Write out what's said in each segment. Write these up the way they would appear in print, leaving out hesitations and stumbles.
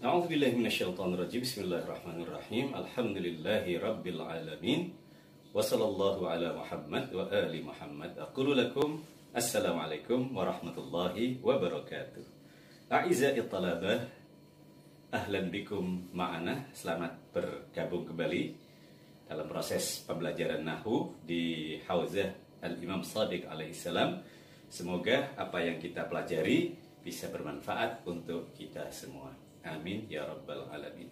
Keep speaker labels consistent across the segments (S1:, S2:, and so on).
S1: A'udzubillahi minasyaitonirrajim. Bismillahirrahmanirrahim. Alhamdulillahi rabbil alamin. Wa sallallahu ala Muhammad wa ali Muhammad. Aqulu lakum assalamualaikum warahmatullahi wabarakatuh. A'izza'i talabah, ahlan bikum ma'ana. Selamat bergabung kembali dalam proses pembelajaran nahwu di Hauzah Al-Imam Shadiq alaihissalam. Semoga apa yang kita pelajari bisa bermanfaat untuk kita semua. Amin ya rabbal alamin.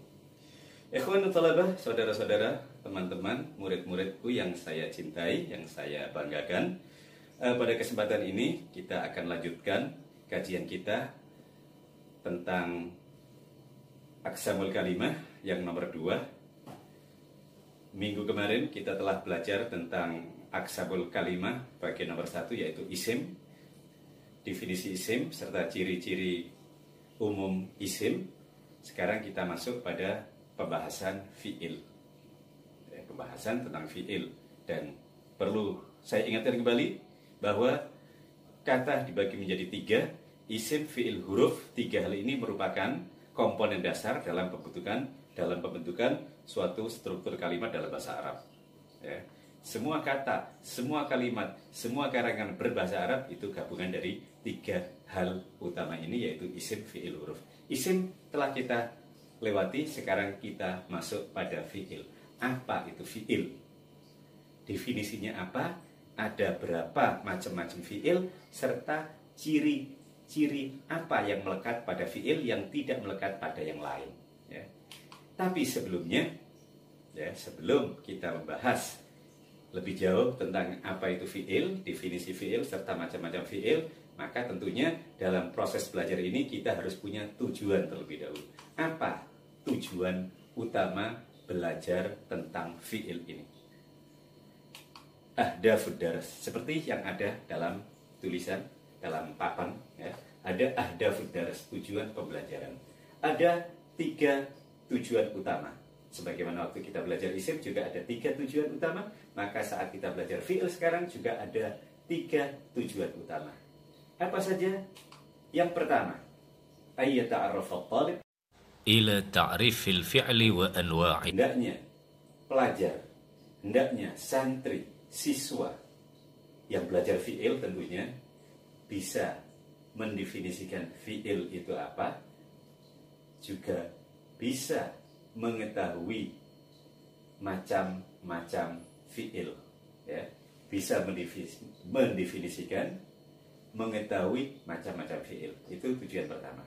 S1: Ikhwanul talabah, saudara-saudara, teman-teman, murid-muridku yang saya cintai, yang saya banggakan. Pada kesempatan ini kita akan lanjutkan kajian kita tentang Aqsamul Kalimah yang nomor 2. Minggu kemarin kita telah belajar tentang Aqsamul Kalimah bagian nomor 1, yaitu isim, definisi isim serta ciri-ciri umum isim. Sekarang kita masuk pada pembahasan fi'il, pembahasan tentang fi'il. Dan perlu saya ingatkan kembali bahwa kata dibagi menjadi 3, isim, fi'il, huruf. 3 hal ini merupakan komponen dasar dalam pembentukan suatu struktur kalimat dalam bahasa Arab. Semua kata, semua kalimat, semua karangan berbahasa Arab itu gabungan dari 3 hal utama ini, yaitu isim, fi'il, huruf. Isim telah kita lewati, sekarang kita masuk pada fi'il. Apa itu fi'il? Definisinya apa? Ada berapa macam-macam fi'il, serta ciri-ciri apa yang melekat pada fi'il yang tidak melekat pada yang lain. Tapi sebelumnya, sebelum kita membahas lebih jauh tentang apa itu fi'il, definisi fi'il, serta macam-macam fi'il, maka tentunya dalam proses belajar ini kita harus punya tujuan terlebih dahulu. Apa tujuan utama belajar tentang fi'il ini? Ahdafud dars, seperti yang ada dalam tulisan, dalam papan, ada ahdafud dars, tujuan pembelajaran. Ada 3 tujuan utama. Sebagaimana waktu kita belajar isim juga ada 3 tujuan utama, maka saat kita belajar fi'il sekarang juga ada 3 tujuan utama. Apa saja? Yang pertama, ayyata'arrafat talib
S2: ila ta'rifil fi'li wa anwa'i.
S1: Hendaknya pelajar, hendaknya santri, siswa yang belajar fi'il tentunya bisa mendefinisikan fi'il itu apa, juga bisa mengetahui macam-macam fi'il, bisa mendefinisikan, mengetahui macam-macam fi'il. Itu tujuan pertama.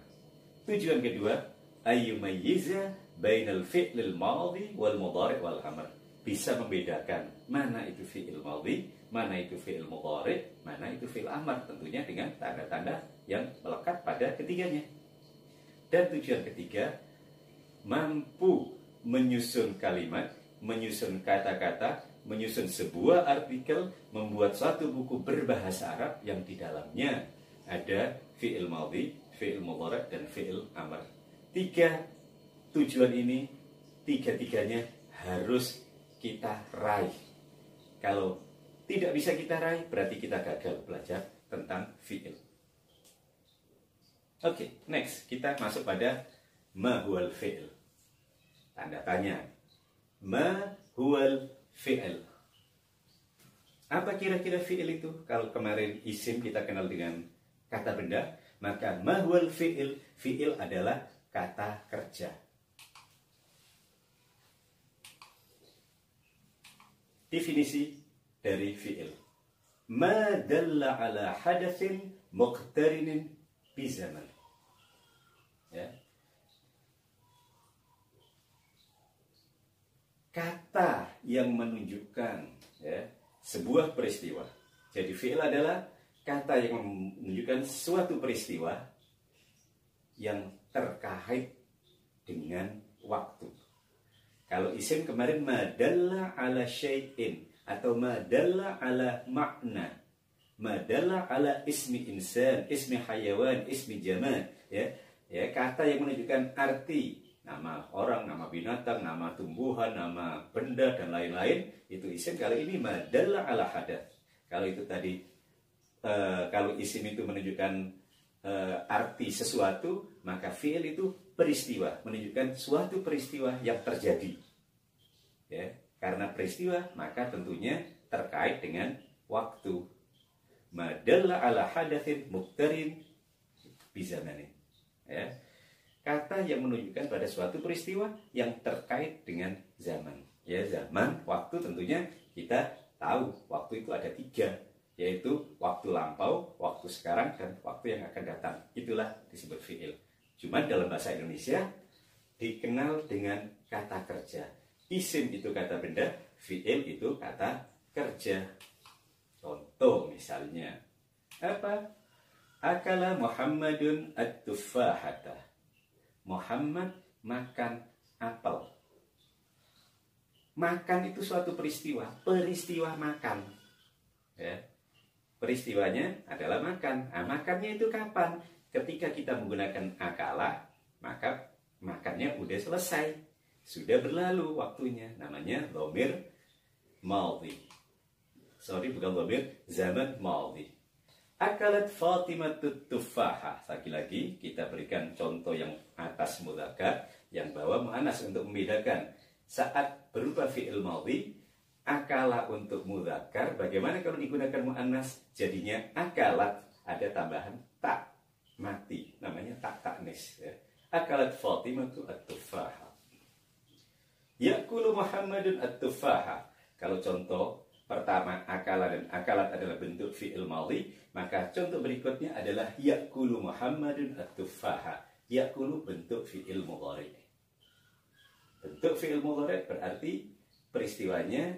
S1: Tujuan kedua, ayyumayyiza bainal fi'lil madhi wal mudhari' wal amr. Bisa membedakan mana itu fi'il madhi, mana itu fi'il mudhari', mana itu fi'il amr, tentunya dengan tanda-tanda yang melekat pada ketiganya. Dan tujuan ketiga, mampu menyusun kalimat, menyusun kata-kata, menyusun sebuah artikel, membuat suatu buku berbahasa Arab yang di dalamnya ada fi'il madhi, fi'il mudhari' dan fi'il amr. 3 tujuan ini, 3-tiganya harus kita raih. Kalau tidak bisa kita raih, berarti kita gagal belajar tentang fi'il. Oke, next kita masuk pada ma huwal fi'il. Tanda tanya. Ma huwal fi'il. Apa kira-kira fi'il itu? Kalau kemarin isim kita kenal dengan kata benda, maka ma huwal fi'il, fi'il adalah kata kerja. Definisi dari fi'il. Ma dalla ala hadatsin muqtarinin bi zaman. Kata yang menunjukkan sebuah peristiwa. Jadi fi'il adalah kata yang menunjukkan suatu peristiwa yang terkait dengan waktu. Kalau isim kemarin madalla ala syai'in atau madalla ala makna, madalla ala ismi insan, ismi hayawan, ismi jamad, kata yang menunjukkan arti, nama orang, nama binatang, nama tumbuhan, nama benda, dan lain-lain, itu isim. Kali ini madalla ala hadath. Kalau itu tadi, kalau isim itu menunjukkan arti sesuatu, maka fi'il itu peristiwa, menunjukkan suatu peristiwa yang terjadi. Ya, karena peristiwa, maka tentunya terkait dengan waktu. Madalla ala hadatsin muqtarin bizamanin. Ya, kata yang menunjukkan pada suatu peristiwa yang terkait dengan zaman. Ya, zaman, waktu tentunya kita tahu waktu itu ada 3, yaitu waktu lampau, waktu sekarang, dan waktu yang akan datang. Itulah disebut fi'il. Cuma dalam bahasa Indonesia dikenal dengan kata kerja. Isim itu kata benda, fi'il itu kata kerja. Contoh misalnya, apa? Akala Muhammadun at-tuffahata. Muhammad makan apel. Makan itu suatu peristiwa makan. Ya. Peristiwanya adalah makan. Nah, makannya itu kapan? Ketika kita menggunakan akala, maka makannya udah selesai. Sudah berlalu waktunya. Namanya dhamir madhi. Sorry, bukan dhamir, zaman madhi. Akalat Fatimah tufaha. Lagi-lagi kita berikan contoh yang atas mudzakkar, yang bawah muannas untuk membedakan. Saat berupa fi'il madhi, akala untuk mudzakkar, bagaimana kalau digunakan muannas? Jadinya akalat, ada tambahan tak, mati, namanya tak taknis. Ya. Akalat Fatimah at-tufaha. Ya'kulu Muhammadun at-tufaha. Kalau contoh pertama akala dan akalat adalah bentuk fi'il madhi, maka contoh berikutnya adalah ya'kulu Muhammadun at-tufaha. Ya'kulu bentuk fi'il mudhari. Bentuk fi'il mudhari berarti peristiwanya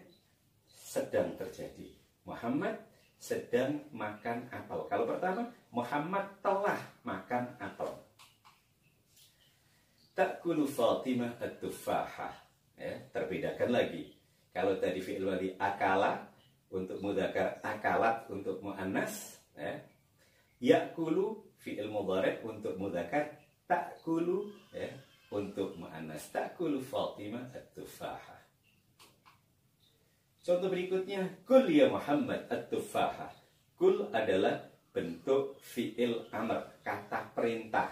S1: sedang terjadi. Muhammad sedang makan apel. Kalau pertama, Muhammad telah makan apel. Ta'kulu Fatimah at-tufaha. Ya, terbedakan lagi. Kalau tadi fi'il madhi akala untuk mudzakkar, akalat untuk muannas, ya. Ya'kulu fi'il mudhari untuk mudzakkar, ta'kulu ya, untuk muannas. Ta'kulu Fatimah at-tufaha. Contoh berikutnya, kul ya Muhammad at-tufaha. Kul adalah bentuk fi'il amr, kata perintah.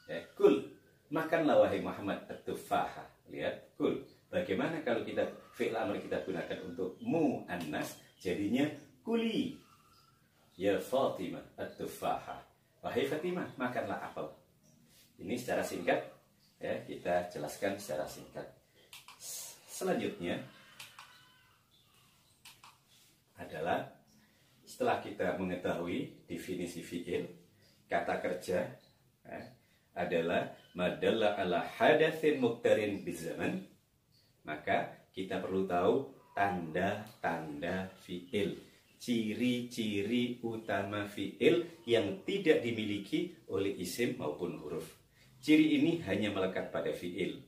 S1: Ya, kul, makanlah wahai Muhammad at-tufaha. Lihat, kul. Bagaimana kalau kita fi'il amr kita gunakan untuk muannas, jadinya kuli ya Fatimah at-tufaha. Wahai Fatimah, makanlah apel. Ini secara singkat ya, kita jelaskan secara singkat. Selanjutnya adalah setelah kita mengetahui definisi fi'il, kata kerja ya, adalah madalla ala hadatsin muqtarin bizaman, maka kita perlu tahu tanda-tanda fi'il, ciri-ciri utama fi'il yang tidak dimiliki oleh isim maupun huruf. Ciri ini hanya melekat pada fi'il.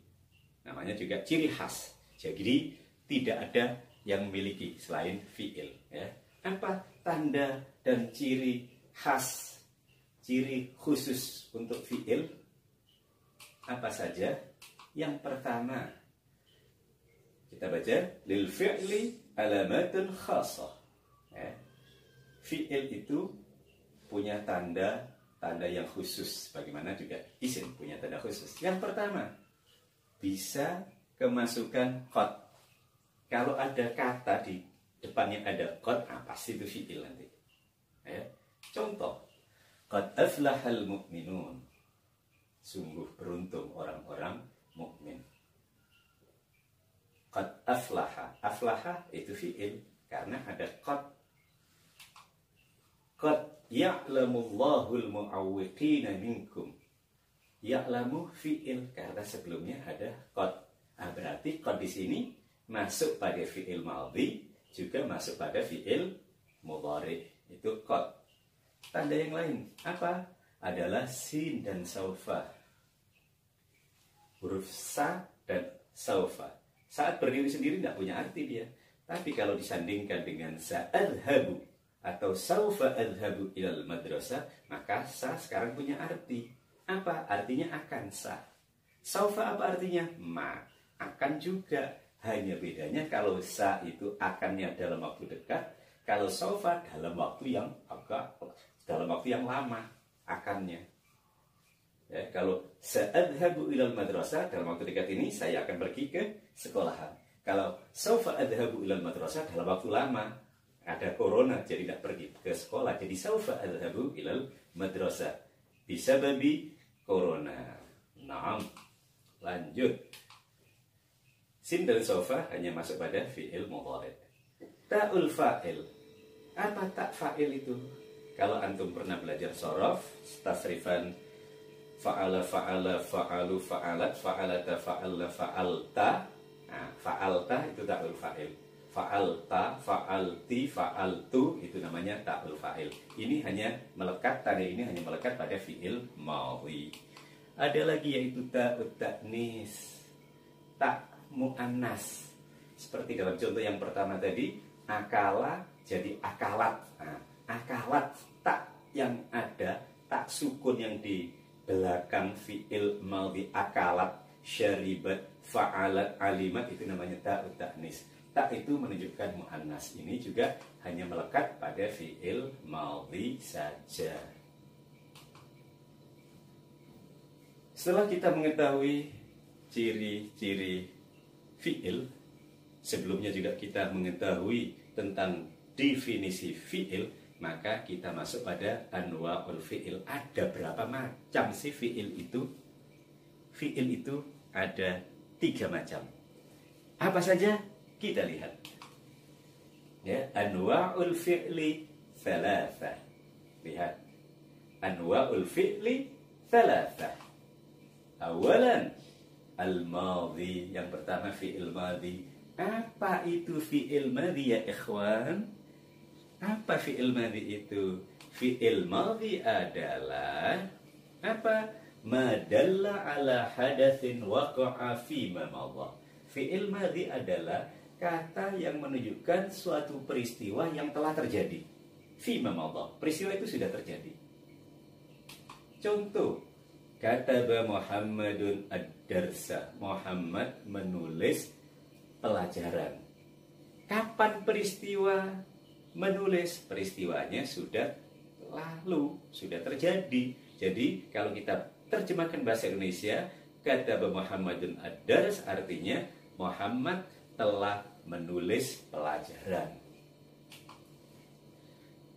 S1: Namanya juga ciri khas. Jadi tidak ada yang memiliki selain fi'il. Ya. Apa tanda dan ciri khas, ciri khusus untuk fi'il? Apa saja? Yang pertama, kita baca lil fi'li alamatun khasah. Ya. Fi'il itu punya tanda yang khusus, bagaimana juga isim punya tanda khusus. Yang pertama, bisa kemasukan qad. Kalau ada kata di depannya ada qad, pasti itu fi'il nanti. Ya. Contoh, qad aflahal mu'minun. Sungguh beruntung orang-orang mukmin. Qad aflaha. Aflaha itu fi'il karena ada qad. Qad ya'lamullahul mu'awwiqina minkum. Ya'lamu fi'il karena sebelumnya ada qad. Berarti qad di sini masuk pada fi'il madhi, juga masuk pada fi'il mudhari. Itu qad. Tanda yang lain apa? Adalah sin dan saufa. Huruf sa dan saufa. Saat berdiri sendiri tidak punya arti dia. Tapi kalau disandingkan dengan sa'adhabu atau saufa adhabu ilal madrasah, maka sa sekarang punya arti. Apa? Artinya akan sa. Saufa apa artinya? Ma. Akan juga. Hanya bedanya kalau sa itu akannya dalam waktu dekat, kalau saufa dalam waktu yang lama. akannya. Ya, kalau sa'adhabu ilal madrasah, dalam waktu dekat ini saya akan pergi ke sekolahan. Kalau saufa adhabu ilal madrasah, dalam waktu lama, ada corona jadi tidak pergi ke sekolah, jadi saufa adhabu ilal madrasah bisa babi corona. Naam. Lanjut. Sin dan saufa hanya masuk pada fi'il mudhari'. Ta'ul fa'il. Apa tak fa'il itu? Kalau antum pernah belajar sorof, tasrifan fa'ala, fa'ala, fa'alu, fa'alat, fa'alata, fa'alla, fa'alta. Nah, fa'alta itu ta'ul fa'il. Fa'alta, fa'alti, fa'altu itu namanya ta'ul fa'il. Ini hanya melekat, tanda ini hanya melekat pada fi'il madhi. Ada lagi yaitu ta'ut ta'nis, tak mu'annas. Seperti dalam contoh yang pertama tadi, akala jadi akalat. Nah, akalat, tak yang ada, tak sukun yang di belakang fi'il madhi akalat, syaribat, fa'alat, alimat itu namanya ta'ut ta'nis. Tak itu menunjukkan mu'annas. Ini juga hanya melekat pada fi'il madhi saja. Setelah kita mengetahui ciri-ciri fi'il, sebelumnya juga kita mengetahui tentang definisi fi'il, maka kita masuk pada anwa'ul fi'il. Ada berapa macam sih fi'il itu? Fi'il itu ada 3 macam. Apa saja? Kita lihat. Ya, anwa'ul fi'li thalatha. Lihat. Anwa'ul fi'li thalatha. Awalan al-madhi, yang pertama fi'il madhi. Apa itu fi'il madhi ya ikhwan? Apa fi'il madhi itu? Fi'il madhi adalah apa? Madalla ala hadatsin waqa'a fi ma madha. Fi'il madhi adalah kata yang menunjukkan suatu peristiwa yang telah terjadi. Fi ma madha. Peristiwa itu sudah terjadi. Contoh, kataba Muhammadun ad-darsa. Muhammad menulis pelajaran. Kapan peristiwa menulis? Peristiwanya sudah lalu, sudah terjadi. Jadi kalau kita terjemahkan bahasa Indonesia, kataba Muhammadun ad-dars artinya Muhammad telah menulis pelajaran.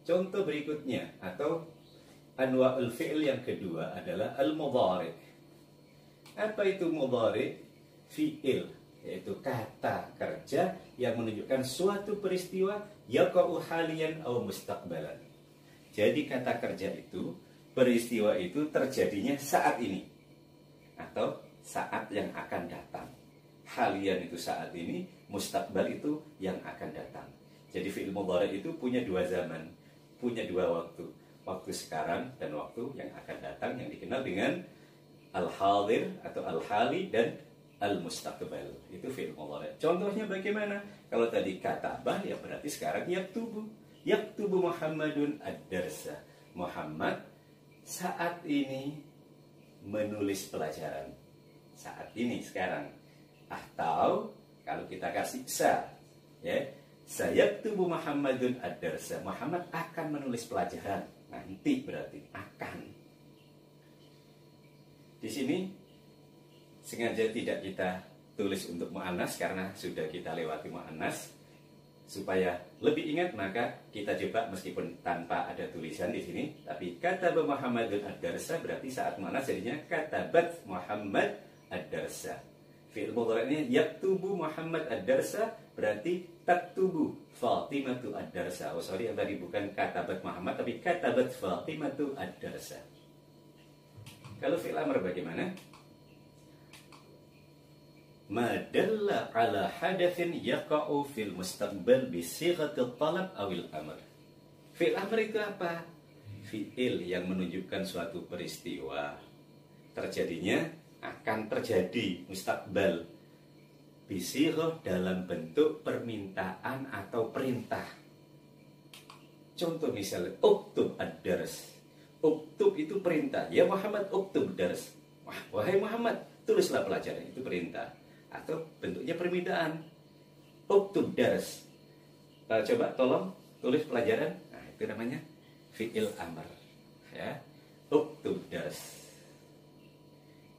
S1: Contoh berikutnya atau anwa'ul fi'il yang kedua adalah al-mudhari'. Apa itu mudhari'? Fi'il, yaitu kata kerja yang menunjukkan suatu peristiwa yaqa'u haliyan aw mustaqbalan. Jadi kata kerja itu, peristiwa itu terjadinya saat ini atau saat yang akan datang. Haliyan itu saat ini, mustaqbal itu yang akan datang. Jadi fi'il mudhari' itu punya 2 zaman, punya 2 waktu. Waktu sekarang dan waktu yang akan datang yang dikenal dengan al-hadir atau al-hali dan al-mustaqbal. Itu fi'il mudhari'. Contohnya bagaimana? Kalau tadi katabah ya berarti sekarang yaktubu. Yaktubu Muhammadun ad-darsa. Muhammad saat ini menulis pelajaran. Saat ini sekarang. Atau kalau kita kasih sa, ya, sayaktubu Muhammadun ad-darsa. Muhammad akan menulis pelajaran. Nanti berarti akan. Di sini sengaja tidak kita tulis untuk mu'annas karena sudah kita lewati mu'annas. Supaya lebih ingat maka kita coba meskipun tanpa ada tulisan di sini, tapi kataba Muhammadun ad-darsa berarti saat mu'annas jadinya katabat Muhammad ad-darsa. Fi'il mudhari'nya yaktubu Muhammad ad-darsa berarti taktubu Fatimatu ad-darsa. Oh sorry, yang tadi bukan katabat Muhammad tapi katabat Fatimatu ad-darsa. Kalau fi'il amr bagaimana? Madalla ala hadatsin yaqa'u fil mustaqbal bi sighatil talab awil amr. Fi'il amr itu apa? Fi'il yang menunjukkan suatu peristiwa terjadinya, akan terjadi, mustaqbal, bisighah dalam bentuk permintaan atau perintah. Contoh misalnya uktub ad-dars. Uktub itu perintah. Ya Muhammad uktub dars. Wahai Muhammad, tulislah pelajaran. Itu perintah. Atau bentuknya permintaan. Uktub dars. Coba tolong tulis pelajaran. Nah, itu namanya fi'il amr. Ya. uktub dars.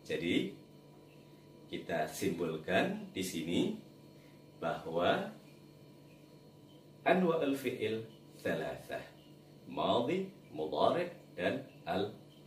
S1: Jadi kita simpulkan di sini bahwa anwa'ul fi'il thalathah, madhi, mudhari' dan